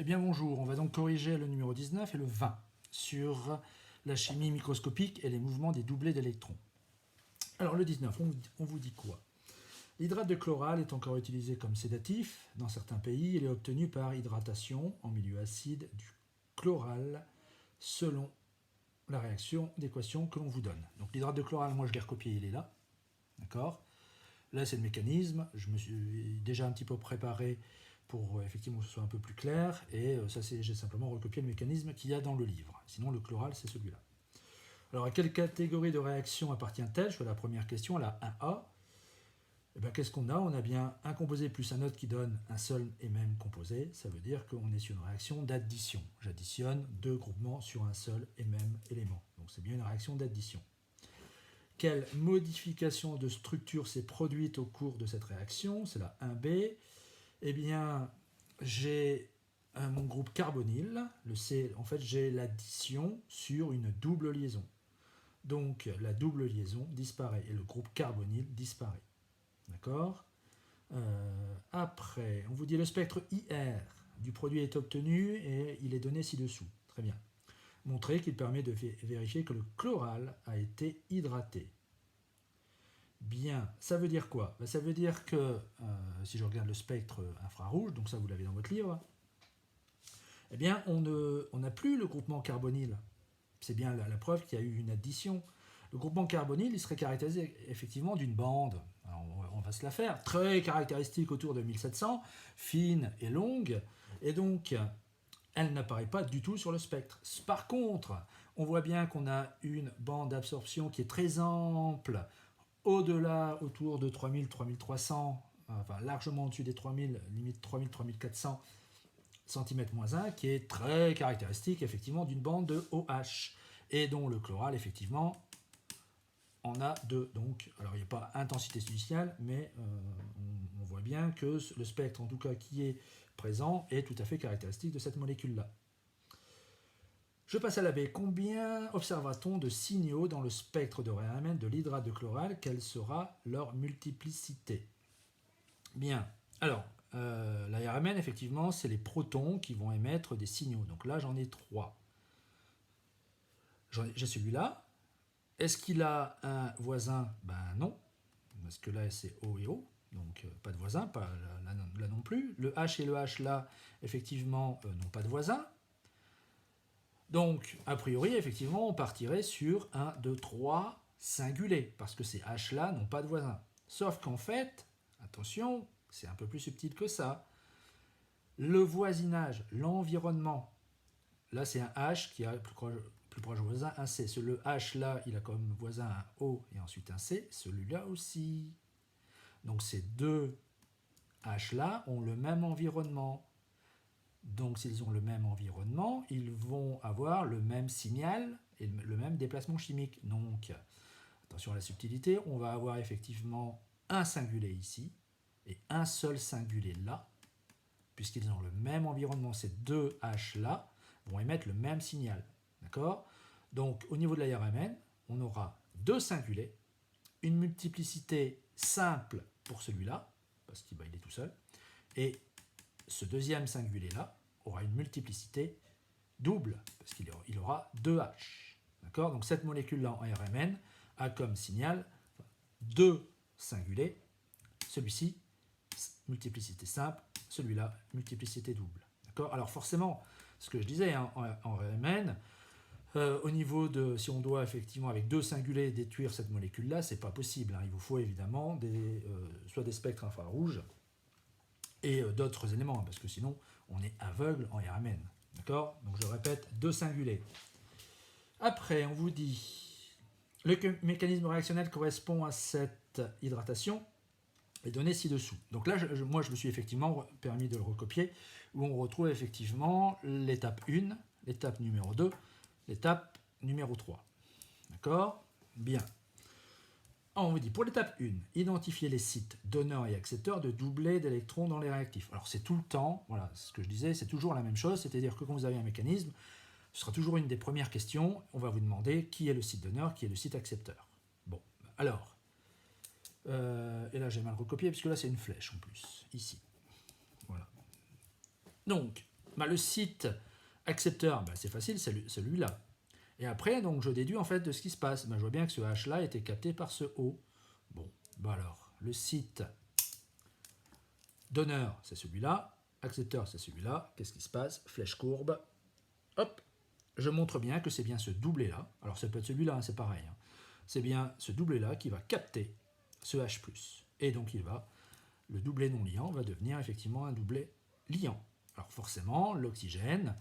Eh bien bonjour, on va donc corriger le numéro 19 et le 20 sur la chimie microscopique et les mouvements des doublés d'électrons. Alors le 19, on vous dit quoi? L'hydrate de chloral est encore utilisé comme sédatif. Dans certains pays, il est obtenu par hydratation en milieu acide du chloral selon la réaction d'équation que l'on vous donne. Donc l'hydrate de chloral, moi je l'ai recopié, il est là. D'accord? Là c'est le mécanisme, je me suis déjà un petit peu préparé pour effectivement que ce soit un peu plus clair, et ça c'est j'ai simplement recopié le mécanisme qu'il y a dans le livre. Sinon le chloral c'est celui-là. Alors à quelle catégorie de réaction appartient-elle? Je fais la première question, la 1A. Et bien, qu'est-ce qu'on a? On a bien un composé plus un autre qui donne un seul et même composé. Ça veut dire qu'on est sur une réaction d'addition. J'additionne deux groupements sur un seul et même élément. Donc c'est bien une réaction d'addition. Quelle modification de structure s'est produite au cours de cette réaction? C'est la 1B. Eh bien, j'ai mon groupe carbonyle. Le C, en fait, j'ai l'addition sur une double liaison. Donc la double liaison disparaît et le groupe carbonyle disparaît. D'accord? Après, on vous dit le spectre IR du produit est obtenu et il est donné ci-dessous. Très bien. Montrer qu'il permet de vérifier que le chloral a été hydraté. Bien, ça veut dire quoi? Ça veut dire que, si je regarde le spectre infrarouge, donc ça vous l'avez dans votre livre, eh bien on n'a plus le groupement carbonyle. C'est bien la preuve qu'il y a eu une addition. Le groupement carbonyle, il serait caractérisé effectivement d'une bande. Alors, on va se la faire. Très caractéristique autour de 1700, fine et longue. Et donc, elle n'apparaît pas du tout sur le spectre. Par contre, on voit bien qu'on a une bande d'absorption qui est très ample, au-delà, autour de 3000, 3300, enfin largement au-dessus des 3000, limite 3000, 3400 cm-1, qui est très caractéristique effectivement d'une bande de OH, et dont le chloral effectivement en a deux. Donc, alors il n'y a pas intensité siliciale, mais on voit bien que le spectre en tout cas qui est présent est tout à fait caractéristique de cette molécule-là. Je passe à la B. Combien observa-t-on de signaux dans le spectre de Rayleigh de l'hydrate de chloral? Quelle sera leur multiplicité? Bien, alors, l'ARMN, effectivement, c'est les protons qui vont émettre des signaux. Donc là, j'en ai trois. J'ai celui-là. Est-ce qu'il a un voisin? Ben non, parce que là, c'est O et O. Donc, pas de voisin, pas là non plus. Le H et le H, là, effectivement, n'ont pas de voisin. Donc, a priori, effectivement, on partirait sur 1, 2, 3 singulés, parce que ces H-là n'ont pas de voisin. Sauf qu'en fait, attention, c'est un peu plus subtil que ça. Le voisinage, l'environnement, là c'est un H qui a plus proche voisin un C. Le H là, il a comme voisin un O et ensuite un C, celui-là aussi. Donc ces deux H là ont le même environnement. Donc s'ils ont le même environnement, ils vont avoir le même signal et le même déplacement chimique. Donc, attention à la subtilité, on va avoir effectivement un singulier ici et un seul singulier là, puisqu'ils ont le même environnement. Ces deux H là vont émettre le même signal. D'accord? Donc au niveau de l'ARMN, on aura deux singuliers, une multiplicité simple pour celui-là, parce qu'il est tout seul, et ce deuxième singulier-là aura une multiplicité double, parce qu'il aura 2H. D'accord? Donc cette molécule-là en ARMN a comme signal deux singuliers, celui-ci, multiplicité simple, celui-là, multiplicité double. D'accord? Alors forcément, ce que je disais en ARMN, au niveau de, si on doit effectivement avec deux singuliers détruire cette molécule-là, c'est pas possible. Hein. Il vous faut évidemment soit des spectres infrarouges, et d'autres éléments, parce que sinon on est aveugle en RMN. D'accord? Donc je répète, deux singuliers. Après, on vous dit, le mécanisme réactionnel correspond à cette hydratation est donné ci-dessous. Donc là, moi je me suis effectivement permis de le recopier, où on retrouve effectivement l'étape 1, l'étape numéro 2, l'étape numéro 3. D'accord? Bien. On vous dit, pour l'étape 1, identifier les sites donneurs et accepteurs de doublés d'électrons dans les réactifs. Alors c'est tout le temps, voilà, ce que je disais, c'est toujours la même chose, c'est-à-dire que quand vous avez un mécanisme, ce sera toujours une des premières questions, on va vous demander qui est le site donneur, qui est le site accepteur. Bon, alors, et là j'ai mal recopié, puisque là c'est une flèche en plus, ici. Voilà. Donc, Bah, le site accepteur, bah, c'est facile, c'est celui-là. Et après, donc, je déduis en fait de ce qui se passe. Bah, je vois bien que ce H-là était capté par ce O. Bon, bah alors, le site donneur, c'est celui-là. Accepteur, c'est celui-là. Qu'est-ce qui se passe? Flèche courbe. Hop, je montre bien que c'est bien ce doublé-là. Alors, ça peut être celui-là, hein, c'est pareil. Hein. C'est bien ce doublé-là qui va capter ce H+. Et donc, le doublet non liant va devenir effectivement un doublet liant. Alors, forcément, l'oxygène,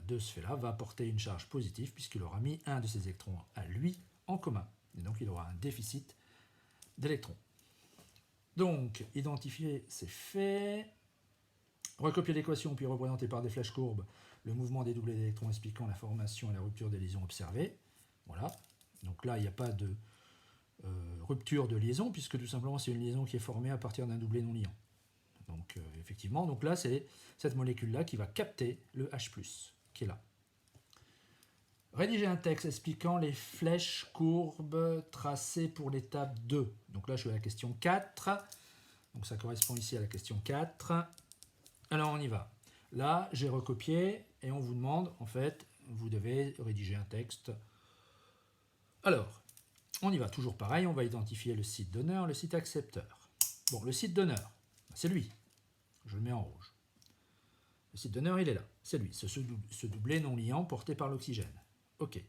de ce fait-là, va apporter une charge positive puisqu'il aura mis un de ses électrons à lui en commun. Et donc, il aura un déficit d'électrons. Donc, identifier, c'est fait. Recopier l'équation puis représenter par des flèches courbes le mouvement des doublets d'électrons expliquant la formation et la rupture des liaisons observées. Voilà. Donc là, il n'y a pas de rupture de liaison puisque tout simplement c'est une liaison qui est formée à partir d'un doublet non liant. Donc effectivement, donc là c'est cette molécule-là qui va capter le H+, qui est là. Rédiger un texte expliquant les flèches courbes tracées pour l'étape 2. Donc là je suis à la question 4. Donc ça correspond ici à la question 4. Alors on y va. Là j'ai recopié et on vous demande en fait, vous devez rédiger un texte. Alors, on y va, toujours pareil, on va identifier le site donneur, le site accepteur. Bon, le site donneur, c'est lui. Je le mets en rouge. Le site donneur, il est là. C'est lui, ce doublet non liant porté par l'oxygène. OK.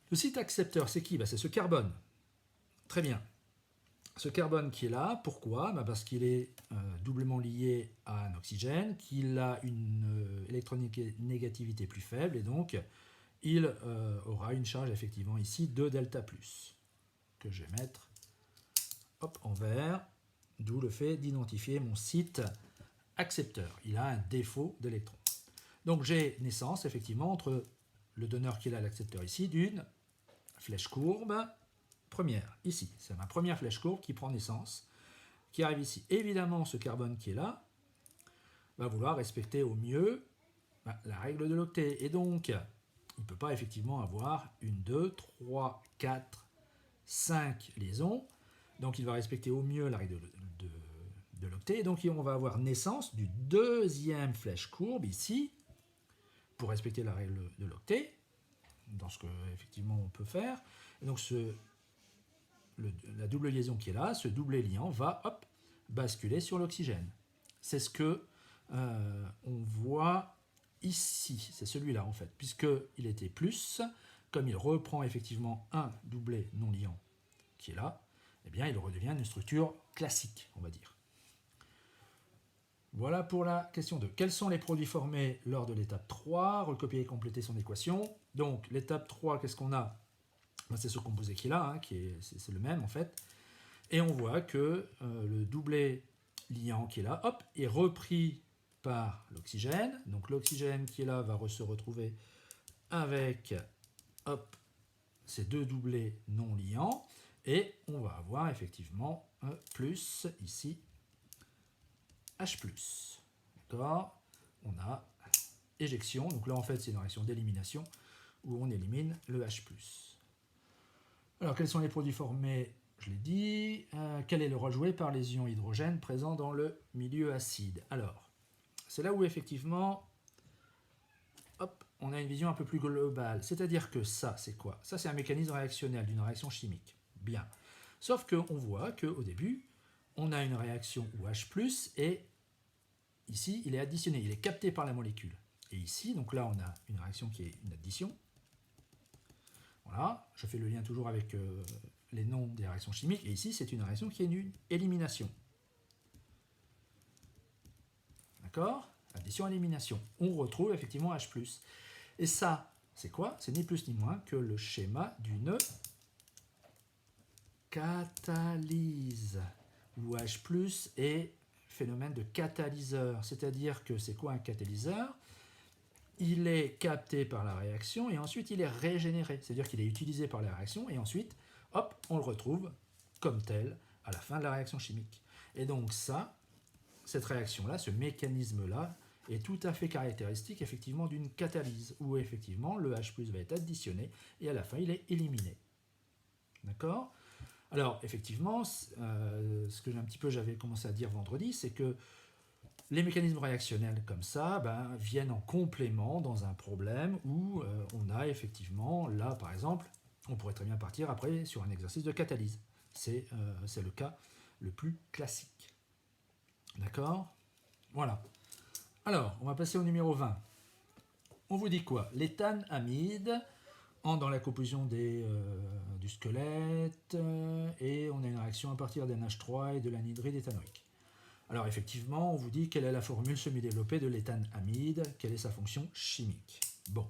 Le site accepteur, c'est qui? C'est ce carbone. Très bien. Ce carbone qui est là, pourquoi? Parce qu'il est doublement lié à un oxygène, qu'il a une électronégativité plus faible, et donc il aura une charge effectivement ici de delta+, que je vais mettre en vert, d'où le fait d'identifier mon site accepteur. Il a un défaut d'électron. Donc j'ai naissance effectivement entre le donneur qui est là, l'accepteur ici, d'une flèche courbe première, ici. C'est ma première flèche courbe qui prend naissance, qui arrive ici. Évidemment, ce carbone qui est là va vouloir respecter au mieux la règle de l'octet. Et donc, il ne peut pas effectivement avoir 1, 2, 3, 4, 5 liaisons. Donc il va respecter au mieux la règle de l'octet. Et donc on va avoir naissance du deuxième flèche courbe ici, pour respecter la règle de l'octet, dans ce que effectivement on peut faire. Et donc la double liaison qui est là, ce doublet liant va basculer sur l'oxygène. C'est ce que on voit ici, c'est celui-là en fait, puisqu'il était plus, comme il reprend effectivement un doublet non liant qui est là, eh bien il redevient une structure classique, on va dire. Voilà pour la question 2. Quels sont les produits formés lors de l'étape 3? Recopier et compléter son équation. Donc l'étape 3, qu'est-ce qu'on a? C'est ce composé qui est là, hein, c'est le même en fait. Et on voit que le doublet liant qui est là, est repris par l'oxygène. Donc l'oxygène qui est là va se retrouver avec ces deux doublets non liants. Et on va avoir effectivement un plus ici, H+. D'accord? On a éjection. Donc là en fait c'est une réaction d'élimination où on élimine le H+. Alors quels sont les produits formés? Je l'ai dit. Quel est le rôle joué par les ions hydrogène présents dans le milieu acide? Alors, c'est là où effectivement, on a une vision un peu plus globale. C'est-à-dire que ça, c'est quoi? Ça, c'est un mécanisme réactionnel d'une réaction chimique. Bien. Sauf qu'on voit qu'au début, on a une réaction où H+, et ici, il est additionné, il est capté par la molécule. Et ici, donc là, on a une réaction qui est une addition. Voilà, je fais le lien toujours avec les noms des réactions chimiques, et ici c'est une réaction qui est une élimination. D'accord? Addition-élimination. On retrouve effectivement H+. Et ça, c'est quoi? C'est ni plus ni moins que le schéma d'une catalyse, où H+ est phénomène de catalyseur. C'est-à-dire que c'est quoi un catalyseur? Il est capté par la réaction et ensuite il est régénéré. C'est-à-dire qu'il est utilisé par la réaction et ensuite, on le retrouve comme tel à la fin de la réaction chimique. Et donc cette réaction-là, ce mécanisme-là, est tout à fait caractéristique effectivement d'une catalyse, où effectivement le H+ va être additionné et à la fin il est éliminé. D'accord? Alors effectivement, ce que j'avais commencé à dire vendredi, c'est que Les mécanismes réactionnels comme ça viennent en complément dans un problème où on a effectivement, là par exemple, on pourrait très bien partir après sur un exercice de catalyse. C'est le cas le plus classique. D'accord? Voilà. Alors, on va passer au numéro 20. On vous dit quoi? L'éthanamide entre dans la composition du squelette et on a une réaction à partir d'un H3 et de l'anhydride éthanoïque. Alors effectivement, on vous dit quelle est la formule semi-développée de l'éthanamide, quelle est sa fonction chimique. Bon.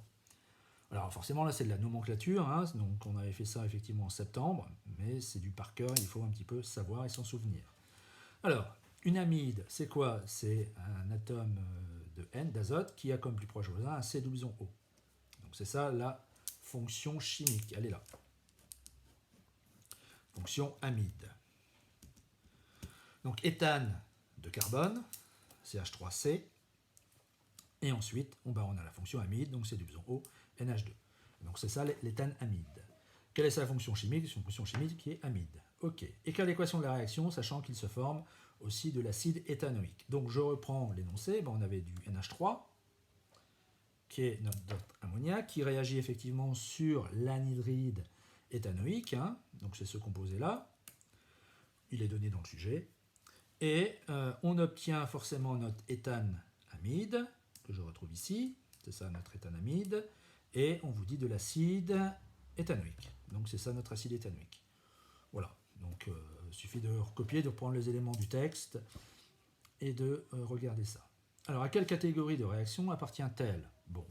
Alors forcément là c'est de la nomenclature, hein, donc on avait fait ça effectivement en septembre, mais c'est du par cœur, il faut un petit peu savoir et s'en souvenir. Alors, une amide, c'est quoi? C'est un atome de N, d'azote, qui a comme plus proche voisin un C double O. Donc c'est ça la fonction chimique, elle est là. Fonction amide. Donc éthane de carbone, CH3C, et ensuite on a la fonction amide, donc C double O, NH2. Donc c'est ça l'éthanamide. Quelle est sa fonction chimique? C'est une fonction chimique qui est amide. Ok. Et quelle est l'équation de la réaction, sachant qu'il se forme aussi de l'acide éthanoïque? Donc je reprends l'énoncé, on avait du NH3, qui est notre ammoniac, qui réagit effectivement sur l'anhydride éthanoïque, hein, donc c'est ce composé-là, il est donné dans le sujet, et on obtient forcément notre éthanamide, que je retrouve ici, c'est ça notre éthanamide, et on vous dit de l'acide éthanoïque, donc c'est ça notre acide éthanoïque. Voilà, donc il suffit de recopier, de reprendre les éléments du texte et de regarder ça. Alors à quelle catégorie de réaction appartient-elle? Bon,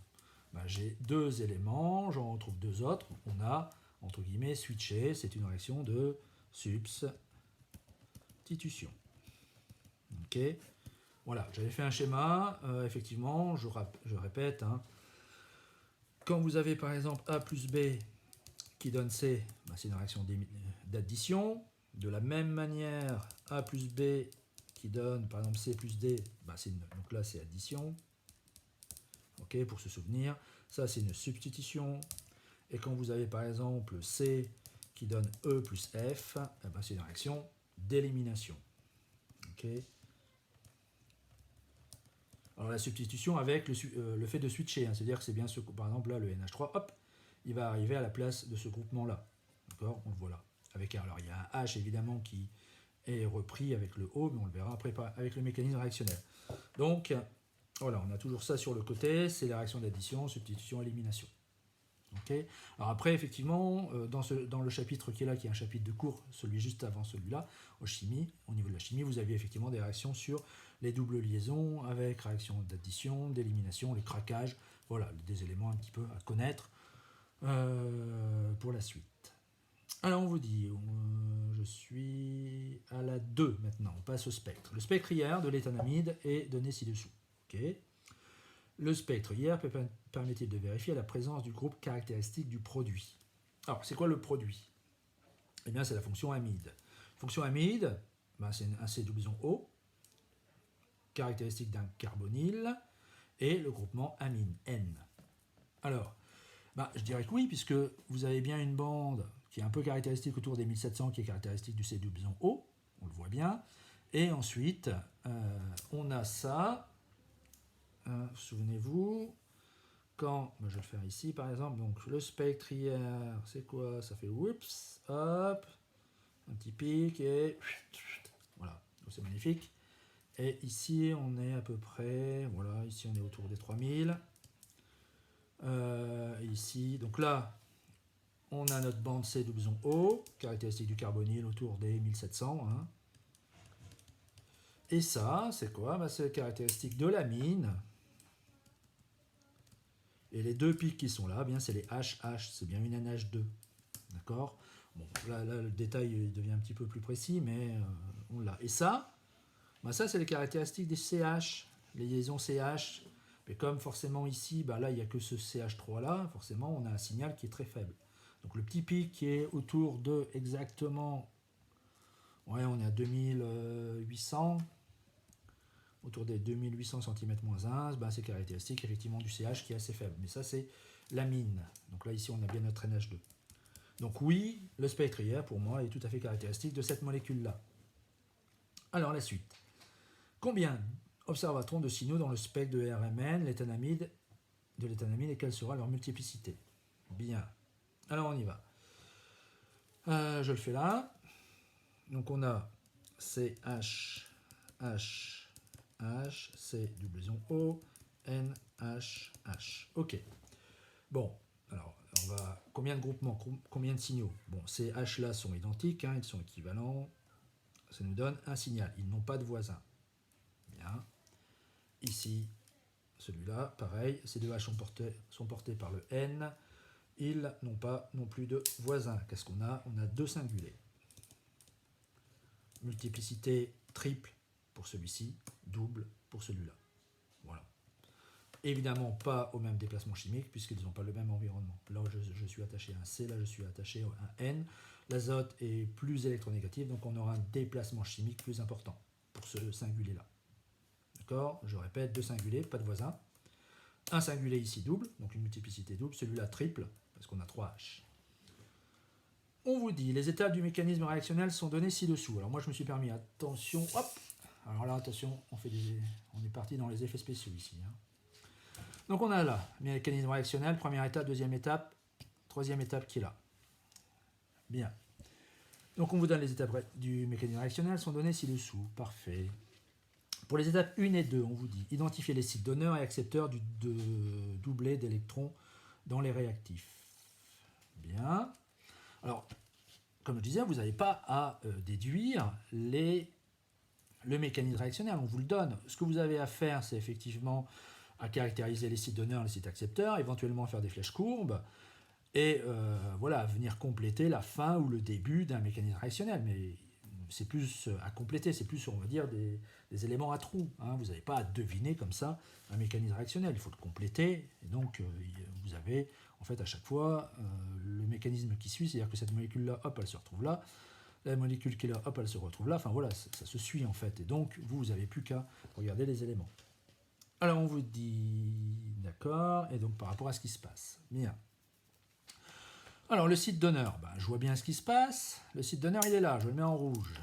j'ai deux éléments, j'en retrouve deux autres. On a, entre guillemets, switché, c'est une réaction de substitution. Ok, voilà, j'avais fait un schéma, effectivement, je répète, hein, quand vous avez par exemple A plus B qui donne C, c'est une réaction d'addition. De la même manière, A plus B qui donne par exemple C plus D, donc là c'est addition. Ok, pour se souvenir, ça c'est une substitution. Et quand vous avez par exemple C qui donne E plus F, c'est une réaction d'élimination. Ok. Alors la substitution avec le fait de switcher, hein, c'est-à-dire que c'est bien ce, par exemple là le NH3, hop, il va arriver à la place de ce groupement-là. D'accord, on le voit là. Alors il y a un H évidemment qui est repris avec le O, mais on le verra après avec le mécanisme réactionnel. Donc voilà, on a toujours ça sur le côté, c'est la réaction d'addition, substitution, élimination. Okay. Alors après, effectivement, dans le chapitre qui est là, qui est un chapitre de cours, celui juste avant celui-là, au niveau de la chimie, vous avez effectivement des réactions sur les doubles liaisons, avec réaction d'addition, d'élimination, les craquages, voilà, des éléments un petit peu à connaître pour la suite. Alors on vous dit, je suis à la 2 maintenant, on passe au spectre. Le spectre IR de l'éthanamide est donné ci-dessous. Okay. Le spectre IR permet-il de vérifier la présence du groupe caractéristique du produit? Alors, c'est quoi le produit? Eh bien, c'est la fonction amide. Fonction amide, c'est un C double O, caractéristique d'un carbonyle, et le groupement amine, N. Alors, je dirais que oui, puisque vous avez bien une bande qui est un peu caractéristique autour des 1700, qui est caractéristique du C double O, on le voit bien, et ensuite, on a ça, souvenez-vous, quand, je vais le faire ici par exemple, donc le spectre IR, c'est quoi? Ça fait whoops, hop, un petit pic et voilà, c'est magnifique. Et ici on est à peu près, voilà, ici on est autour des 3000. Ici, donc là, on a notre bande C double O, caractéristique du carbonyle autour des 1700. Hein. Et ça, c'est quoi? C'est caractéristique de l'amine. Et les deux pics qui sont là, c'est les HH, c'est bien une NH2. D'accord? Bon, là, le détail devient un petit peu plus précis, mais on l'a. Et ça, ça c'est les caractéristiques des CH, les liaisons CH. Mais comme forcément ici, là, il n'y a que ce CH3 là, forcément, on a un signal qui est très faible. Donc le petit pic qui est autour de exactement, on est à 2800, autour des 2800 cm-1, c'est caractéristique effectivement du CH qui est assez faible. Mais ça, c'est l'amine. Donc là, ici, on a bien notre NH2. Donc oui, le spectre IR, pour moi, est tout à fait caractéristique de cette molécule-là. Alors, la suite. Combien observa-t-on de signaux dans le spectre de RMN, l'éthanamide et quelle sera leur multiplicité? Bien. Alors on y va. Je le fais là. Donc on a CH, H, H, C, double liaison O, N, H, H. Ok. Bon, alors on va. Combien de groupements, combien de signaux? Bon, ces H là sont identiques, hein, ils sont équivalents. Ça nous donne un signal. Ils n'ont pas de voisin. Bien. Ici, celui-là, pareil, ces deux H sont portés par le N. Ils n'ont pas non plus de voisin. Qu'est-ce qu'on a? On a deux singulés. Multiplicité triple pour celui-ci, double pour celui-là. Voilà. Évidemment pas au même déplacement chimique puisqu'ils n'ont pas le même environnement. Là je suis attaché à un C, là je suis attaché à un N. L'azote est plus électronégatif, donc on aura un déplacement chimique plus important pour ce singulier-là. D'accord? Je répète, deux singulés, pas de voisin. Un singulier ici double, donc une multiplicité double, celui-là triple, parce qu'on a 3 H. On vous dit, les étapes du mécanisme réactionnel sont données ci-dessous. Alors moi je me suis permis, attention, hop. Alors là, attention, on est parti dans les effets spéciaux ici. Hein. Donc on a là, mécanisme réactionnel, première étape, deuxième étape, troisième étape qui est là. Bien. Donc on vous donne les étapes du mécanisme réactionnel, sont données ci-dessous. Parfait. Pour les étapes 1 et 2, on vous dit, identifier les sites donneurs et accepteurs du doublet d'électrons dans les réactifs. Bien. Alors, comme je disais, vous n'avez pas à déduire le mécanisme réactionnel, on vous le donne. Ce que vous avez à faire, c'est effectivement à caractériser les sites donneurs, les sites accepteurs, éventuellement faire des flèches courbes, et voilà, venir compléter la fin ou le début d'un mécanisme réactionnel. Mais c'est plus à compléter, c'est plus, on va dire, des éléments à trous. Hein. Vous n'avez pas à deviner comme ça un mécanisme réactionnel, il faut le compléter, et donc vous avez en fait à chaque fois le mécanisme qui suit, c'est-à-dire que cette molécule-là, hop, elle se retrouve là, la molécule qui est là, hop, elle se retrouve là, enfin voilà, ça se suit en fait, et donc vous n'avez plus qu'à regarder les éléments. Alors on vous dit, d'accord, et donc par rapport à ce qui se passe. Bien. Alors le site donneur, ben, je vois bien ce qui se passe, le site donneur il est là, je le mets en rouge.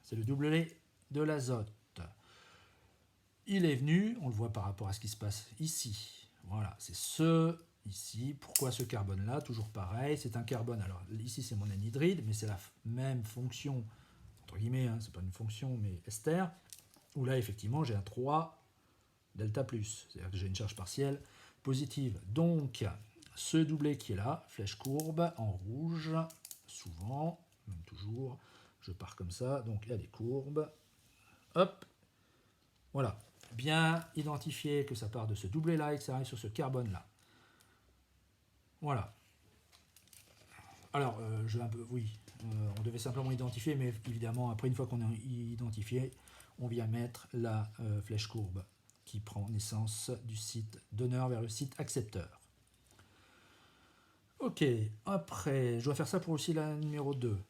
C'est le doublet de l'azote. Il est venu, on le voit par rapport à ce qui se passe ici. Voilà, c'est ce ici. Pourquoi ce carbone-là? Toujours pareil, c'est un carbone. Alors ici c'est mon anhydride, mais c'est la même fonction, entre guillemets, hein, c'est pas une fonction, mais ester, où là effectivement j'ai un 3 delta plus, c'est-à-dire que j'ai une charge partielle positive. Donc ce doublet qui est là, flèche courbe en rouge, souvent, même toujours, je pars comme ça, donc elle est courbe. Hop, voilà. Bien identifier que ça part de ce doublet-là et que ça arrive sur ce carbone-là. Voilà. Alors, on devait simplement identifier, mais évidemment, après, une fois qu'on a identifié, on vient mettre la flèche courbe qui prend naissance du site donneur vers le site accepteur. Ok, après, je dois faire ça pour aussi la numéro 2.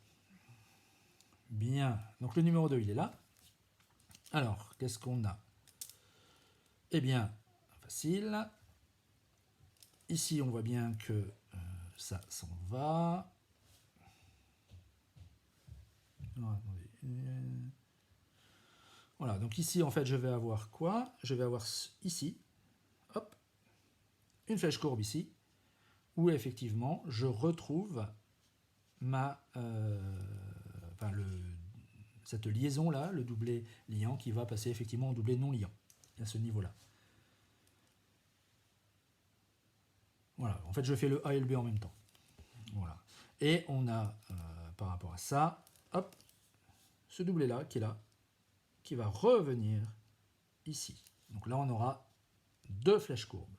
Bien, donc le numéro 2, il est là. Alors, qu'est-ce qu'on a? Eh bien, facile. Ici, on voit bien que ça s'en va. Voilà, donc ici, en fait, je vais avoir quoi? Je vais avoir ici, hop, une flèche courbe ici, où effectivement, je retrouve cette liaison-là, le doublet liant, qui va passer effectivement au doublet non liant, à ce niveau-là. Voilà, en fait, je fais le A et le B en même temps. Voilà. Et on a, par rapport à ça, hop, ce doublet-là, qui est là, qui va revenir ici. Donc là, on aura deux flèches courbes.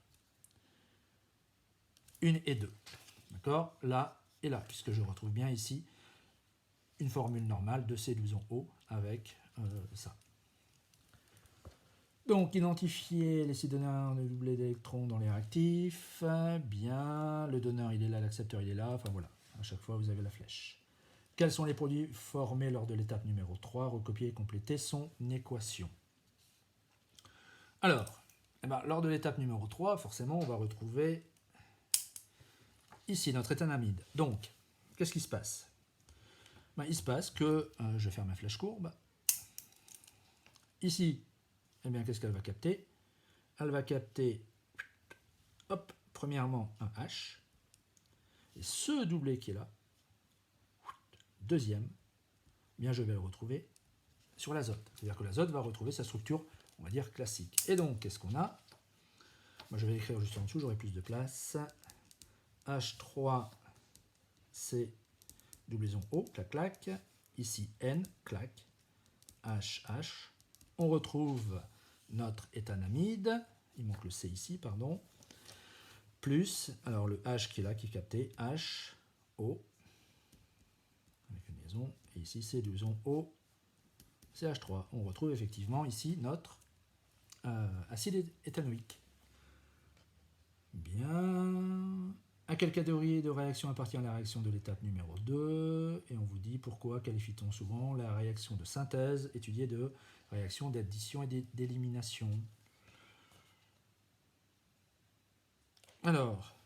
Une et deux. D'accord? Là et là, puisque je retrouve bien ici une formule normale de C12O avec ça. Donc, identifier les sites donneurs de doublet d'électrons dans les réactifs. Bien, le donneur il est là, l'accepteur il est là. Enfin voilà, à chaque fois vous avez la flèche. Quels sont les produits formés lors de l'étape numéro 3? Recopier et compléter son équation. Alors, lors de l'étape numéro 3, forcément, on va retrouver ici notre éthanamide. Donc, qu'est-ce qui se passe? Il se passe que, je vais faire ma flèche courbe. Ici, eh bien, qu'est-ce qu'elle va capter? Elle va capter, hop, premièrement, un H. Et ce doublé qui est là, deuxième, eh bien, je vais le retrouver sur l'azote. C'est-à-dire que l'azote va retrouver sa structure, on va dire, classique. Et donc, qu'est-ce qu'on a? Moi, je vais l'écrire juste en dessous, j'aurai plus de place. H3, C, doublison O, clac, clac. Ici, N, clac. H, H. On retrouve notre éthanamide. Il manque le C ici, pardon. Plus, alors le H qui est là, qui est capté, H, O, avec une liaison. Et ici, C, doublison O, CH3. On retrouve effectivement ici notre acide éthanoïque. Bien. À quelle catégorie de réaction appartient la réaction de l'étape numéro 2? Et on vous dit pourquoi qualifie-t-on souvent la réaction de synthèse étudiée de réaction d'addition et d'élimination. Alors,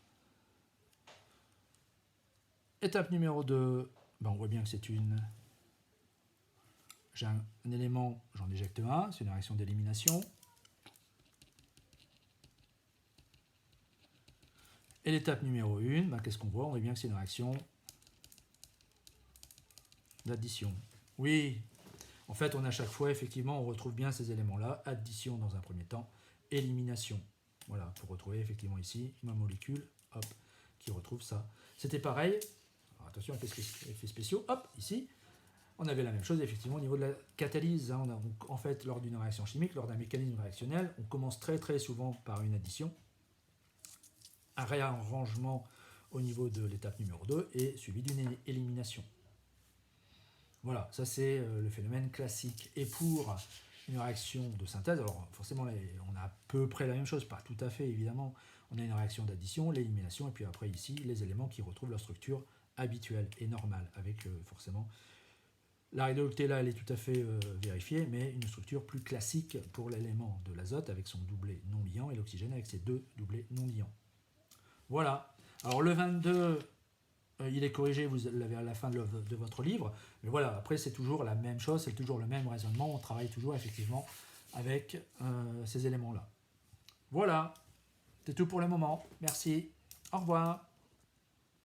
étape numéro 2, ben on voit bien que c'est j'ai un élément, j'en éjecte un, c'est une réaction d'élimination. Et l'étape numéro 1, ben qu'est-ce qu'on voit? On voit bien que c'est une réaction d'addition. Oui, en fait, on a à chaque fois, effectivement, on retrouve bien ces éléments-là. Addition dans un premier temps, élimination. Voilà, pour retrouver effectivement ici ma molécule, hop, qui retrouve ça. C'était pareil. Alors, attention, effets spéciaux. Hop, ici, on avait la même chose effectivement au niveau de la catalyse. Hein. En fait, lors d'une réaction chimique, lors d'un mécanisme réactionnel, on commence très très souvent par une addition, un réarrangement au niveau de l'étape numéro 2 et suivi d'une élimination. Voilà, ça c'est le phénomène classique. Et pour une réaction de synthèse, alors forcément on a à peu près la même chose, pas tout à fait évidemment. On a une réaction d'addition, l'élimination, et puis après ici les éléments qui retrouvent leur structure habituelle et normale, avec forcément la radioactivité là elle est tout à fait vérifiée, mais une structure plus classique pour l'élément de l'azote avec son doublet non liant et l'oxygène avec ses deux doublets non liants. Voilà. Alors le 22, il est corrigé, vous l'avez à la fin de votre livre, mais voilà, après c'est toujours la même chose, c'est toujours le même raisonnement, on travaille toujours effectivement avec ces éléments-là. Voilà, c'est tout pour le moment, merci, au revoir.